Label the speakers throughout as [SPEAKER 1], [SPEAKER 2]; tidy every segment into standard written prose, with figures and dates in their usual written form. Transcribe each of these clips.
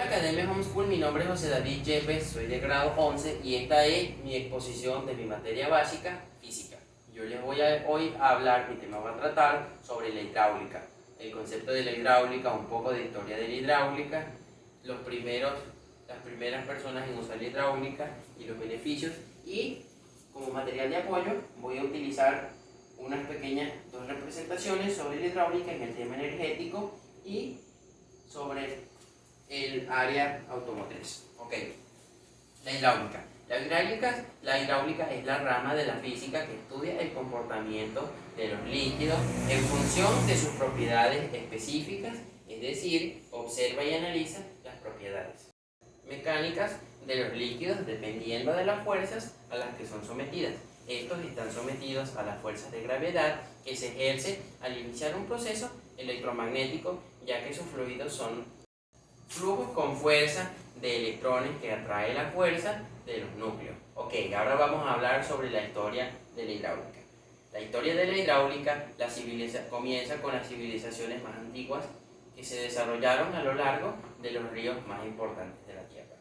[SPEAKER 1] Academia Homeschool, mi nombre es José David Yepes, soy de grado 11 y esta es mi exposición de mi materia básica, física. Yo les voy a hoy a hablar, mi tema va a tratar sobre la hidráulica, el concepto de la hidráulica, un poco de historia de la hidráulica, las primeras personas en usar la hidráulica y los beneficios, y como material de apoyo voy a utilizar unas pequeñas dos representaciones sobre la hidráulica en el tema energético y sobre el área automotriz. Ok, la hidráulica. La hidráulica es la rama de la física que estudia el comportamiento de los líquidos en función de sus propiedades específicas, es decir, observa y analiza las propiedades mecánicas de los líquidos dependiendo de las fuerzas a las que son sometidas. Estos están sometidos a las fuerzas de gravedad que se ejerce al iniciar un proceso electromagnético, ya que sus fluidos son flujos con fuerza de electrones que atrae la fuerza de los núcleos. Ok, ahora vamos a hablar sobre la historia de la hidráulica. La historia de la hidráulica comienza con las civilizaciones más antiguas que se desarrollaron a lo largo de los ríos más importantes de la Tierra.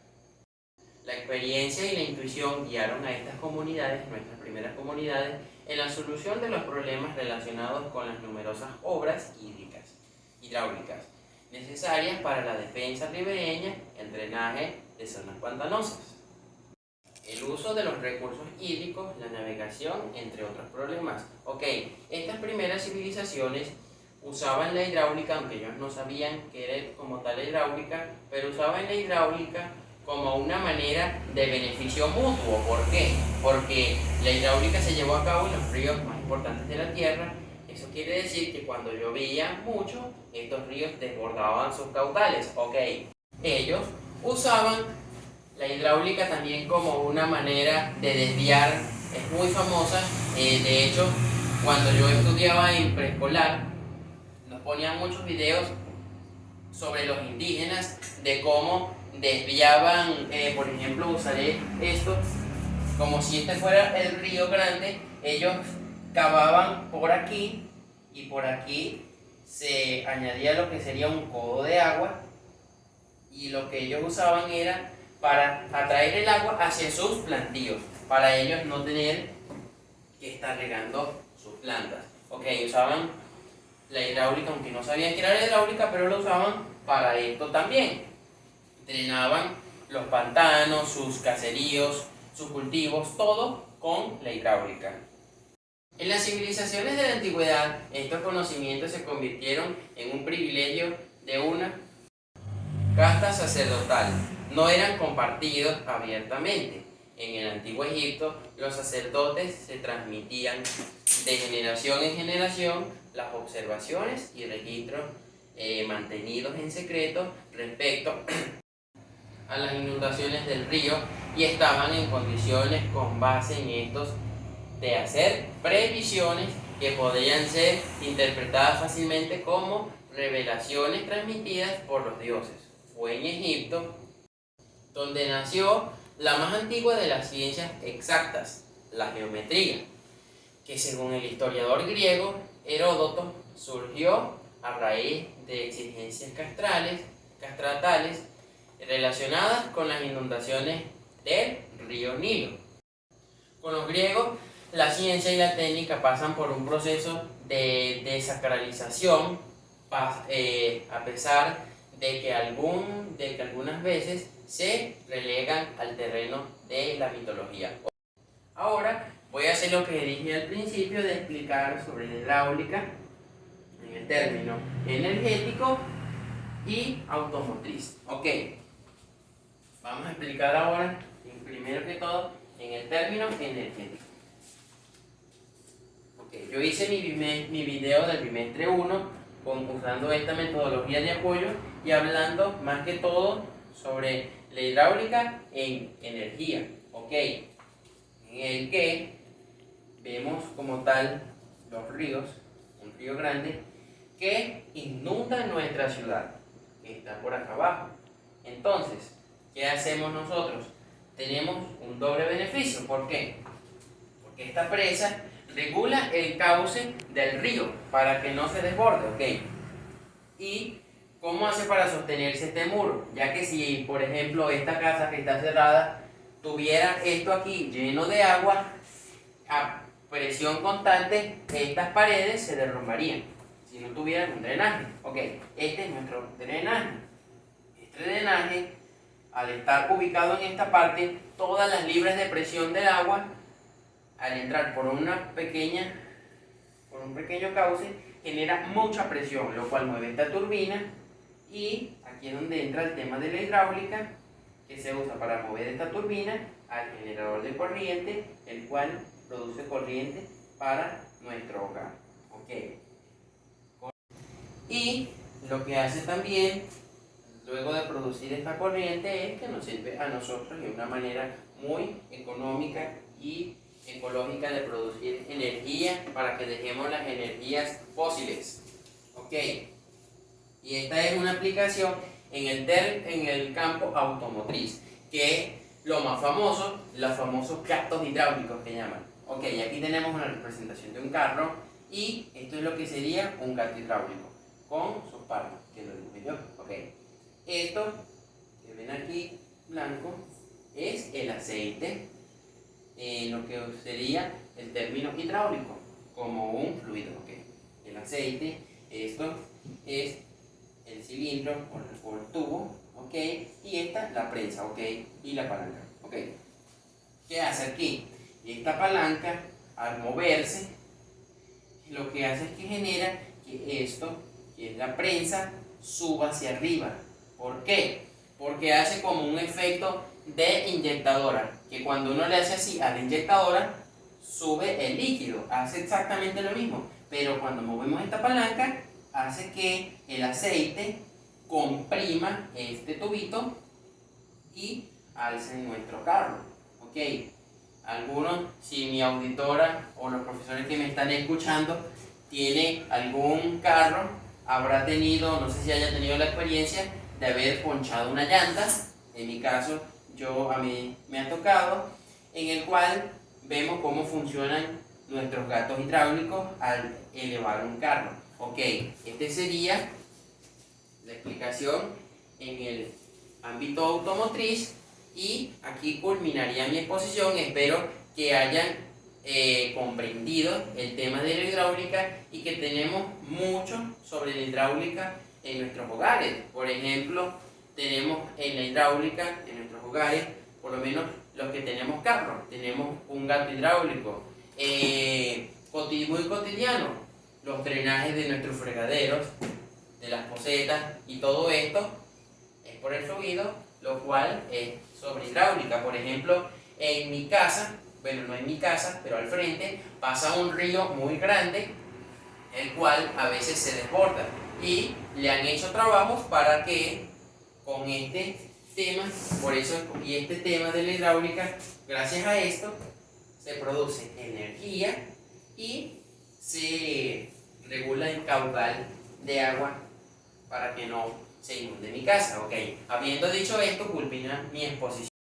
[SPEAKER 1] La experiencia y la intuición guiaron a estas comunidades, nuestras primeras comunidades, en la solución de los problemas relacionados con las numerosas obras hidráulicas necesarias para la defensa ribereña, el drenaje de zonas pantanosas, el uso de los recursos hídricos, la navegación, entre otros problemas. Ok, estas primeras civilizaciones usaban la hidráulica, aunque ellos no sabían que era como tal la hidráulica, pero usaban la hidráulica como una manera de beneficio mutuo. ¿Por qué? Porque la hidráulica se llevó a cabo en los ríos más importantes de la Tierra. Eso quiere decir que cuando llovía mucho, estos ríos desbordaban sus caudales. Ok, ellos usaban la hidráulica también como una manera de desviar, es muy famosa. De hecho, cuando yo estudiaba en preescolar, nos ponían muchos videos sobre los indígenas, de cómo desviaban, por ejemplo, usaré esto, como si este fuera el río grande, ellos cavaban por aquí y por aquí se añadía lo que sería un codo de agua, y lo que ellos usaban era para atraer el agua hacia sus plantíos, para ellos no tener que estar regando sus plantas. Ok, usaban la hidráulica, aunque no sabían que era la hidráulica, pero lo usaban para esto también. Drenaban los pantanos, sus caseríos, sus cultivos, todo con la hidráulica. En las civilizaciones de la antigüedad, estos conocimientos se convirtieron en un privilegio de una casta sacerdotal. No eran compartidos abiertamente. En el antiguo Egipto, los sacerdotes se transmitían de generación en generación las observaciones y registros mantenidos en secreto respecto a las inundaciones del río, y estaban en condiciones, con base en estos, de hacer previsiones que podían ser interpretadas fácilmente como revelaciones transmitidas por los dioses. Fue en Egipto donde nació la más antigua de las ciencias exactas, la geometría, que según el historiador griego Heródoto surgió a raíz de exigencias castratales relacionadas con las inundaciones del río Nilo. Con los griegos, la ciencia y la técnica pasan por un proceso de desacralización, a pesar de que algunas veces se relegan al terreno de la mitología. Ahora voy a hacer lo que dije al principio de explicar sobre la hidráulica en el término energético y automotriz. Ok, vamos a explicar ahora, primero que todo, en el término energético. Okay, yo hice mi video del bimestre 1 usando esta metodología de apoyo y hablando más que todo sobre la hidráulica en energía. Ok, en el que vemos como tal los ríos, un río grande que inunda nuestra ciudad, que está por acá abajo. Entonces, ¿qué hacemos nosotros? Tenemos un doble beneficio. ¿Por qué? Porque esta presa regula el cauce del río para que no se desborde, ¿ok? Y ¿Cómo hace para sostenerse este muro? Ya que si, por ejemplo, esta casa que está cerrada tuviera esto aquí lleno de agua, a presión constante, estas paredes se derrumbarían si no tuvieran un drenaje. Ok, este es nuestro drenaje. Este drenaje, al estar ubicado en esta parte, todas las libras de presión del agua, al entrar por un pequeño cauce, genera mucha presión, lo cual mueve esta turbina. Y aquí es donde entra el tema de la hidráulica, que se usa para mover esta turbina al generador de corriente, el cual produce corriente para nuestro hogar. Okay. Y lo que hace también, luego de producir esta corriente, es que nos sirve a nosotros de una manera muy económica y ecológica de producir energía para que dejemos las energías fósiles. Ok. Y esta es una aplicación en el campo automotriz, que es lo más famoso, los famosos gatos hidráulicos que llaman. Ok, aquí tenemos una representación de un carro y esto es lo que sería un gato hidráulico con sus palmas, que lo dibujé yo. Ok, esto que ven aquí blanco es el aceite, lo que sería el término hidráulico, como un fluido. Okay. El aceite, esto es el cilindro o el tubo, ok, y esta la prensa, ok, y la palanca, ok. ¿Qué hace aquí? Esta palanca, al moverse, lo que hace es que genera que esto, que es la prensa, suba hacia arriba. ¿Por qué? Porque hace como un efecto de inyectadora, que cuando uno le hace así a la inyectadora, sube el líquido, hace exactamente lo mismo, pero cuando movemos esta palanca, hace que el aceite comprima este tubito y alce nuestro carro. Ok, algunos, si mi auditora o los profesores que me están escuchando tiene algún carro, habrá tenido, no sé si haya tenido la experiencia de haber ponchado una llanta. En mi caso, a mí me ha tocado, en el cual vemos cómo funcionan nuestros gatos hidráulicos al elevar un carro. Ok, este sería la explicación en el ámbito automotriz y aquí culminaría mi exposición. Espero que hayan comprendido el tema de la hidráulica y que tenemos mucho sobre la hidráulica en nuestros hogares. Por ejemplo, tenemos en la hidráulica en nuestros hogares, por lo menos los que tenemos carros, tenemos un gato hidráulico. Muy cotidiano, los drenajes de nuestros fregaderos, de las posetas y todo esto es por el fluido, lo cual es sobre hidráulica. Por ejemplo, en mi casa, bueno, no en mi casa, pero al frente pasa un río muy grande, el cual a veces se desborda y le han hecho trabajos para que con este tema, por eso y este tema de la hidráulica, gracias a esto se produce energía y se regula el caudal de agua para que no se inunde mi casa. Ok, habiendo dicho esto, culmina mi exposición.